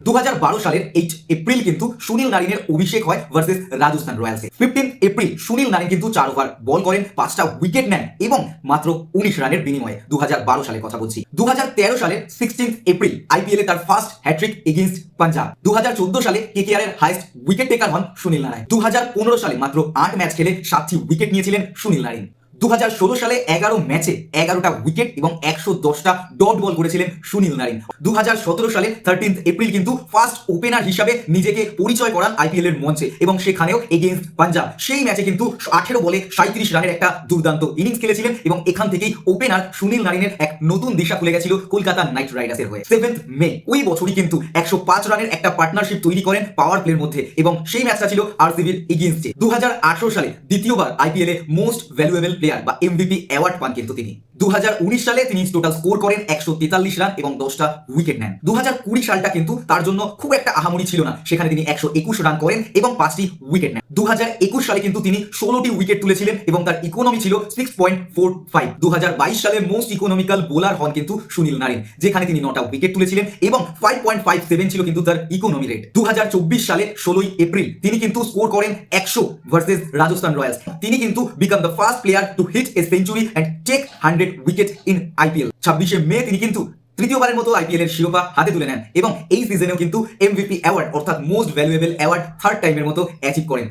2012 সালের 8 এপ্রিল কিন্তু সুনীল নারিনের অভিষেক হয় ভার্সেস রাজস্থান রয়্যালসে। 15 এপ্রিল সুনীল নারিন কিন্তু 4 ওভার বল করেন, 5টা উইকেট নেন এবং মাত্র 19 রানের বিনিময়ে। 2012 সালের কথা বলছি। 2013 সালের 16 এপ্রিল আইপিএল এ তার ফার্স্ট হ্যাট্রিক এগেইনস্ট পাঞ্জাব। 2014 সালে কেকেআর এর হাইয়েস্ট উইকেট টেকার হন সুনীল নারায়ণ। 2015 সালে মাত্র 8 ম্যাচ খেলে 7টি উইকেট নিয়েছিলেন সুনীল নারিন। 2016 সালে 11 ম্যাচে 11টা উইকেট এবং 110টা ডট বল করেছিলেন সুনীল নারিন। 2017 সালে 13 এপ্রিল কিন্তু ফার্স্ট ওপেনার হিসাবে নিজেকে পরিচয় করান আইপিএল এর মঞ্চে এবং সেখানেও এগেইনস্ট পাঞ্জাব। সেই ম্যাচে কিন্তু 18 বলে 37 রানের একটা দুর্দান্ত ইনিংস খেলেছিলেন এবং এখান থেকেই ওপেনার সুনীল নারিনের এক নতুন দিশা খুলে গেছিল কলকাতা নাইট রাইডার্সের হয়ে। 7 মে ওই বছরই কিন্তু 105 রানের একটা পার্টনারশিপ তৈরি করেন পাওয়ার প্লের মধ্যে এবং সেই ম্যাচটা ছিল আরসিবির এগেইনস্টে। 2018 সালে দ্বিতীয়বার আইপিএল এ মোস্ট ভ্যালুয়েবল প্লেয়ার বা এমভিপি অ্যাওয়ার্ড পান কিন্তু তিনি। 2019 সালে তিনি টোটাল স্কোর করেন 143 রান এবং 10টা উইকেট নেন। 2020 সালটা কিন্তু তার জন্য খুব একটা আহামরি ছিল না, সেখানে তিনি 121 রান করেন এবং 5টি উইকেট নেন। 2021 সালে কিন্তু তিনি 16টি উইকেট তুলেছিলেন এবং তার ইকোনমি ছিল 6.45। 2022 সালে মোস্ট ইকোনমিক্যাল বোলার হন কিন্তু সুনীল নারিন, যেখানে তিনি 9টা উইকেট তুলেছিলেন এবং 5.57 ছিল কিন্তু তার ইকোনমি রেট। 2024 সালে 16 এপ্রিল তিনি কিন্তু স্কোর করেন 100 ভার্সেস রাজস্থান রয়্যালস। তিনি কিন্তু become the first player to hit a century and take 100 wicket in IPL. 26 May তিনি কিন্তু তৃতীয়বারের মতো আইপিএল এর শিরোপা হাতে তুলে নেন এবং এই সিজনেও কিন্তু এমভিপি অ্যাওয়ার্ড অর্থাৎ মোস্ট ভ্যালুয়েবল অ্যাওয়ার্ড থার্ড টাইমের মতো অ্যাচিভ করেন।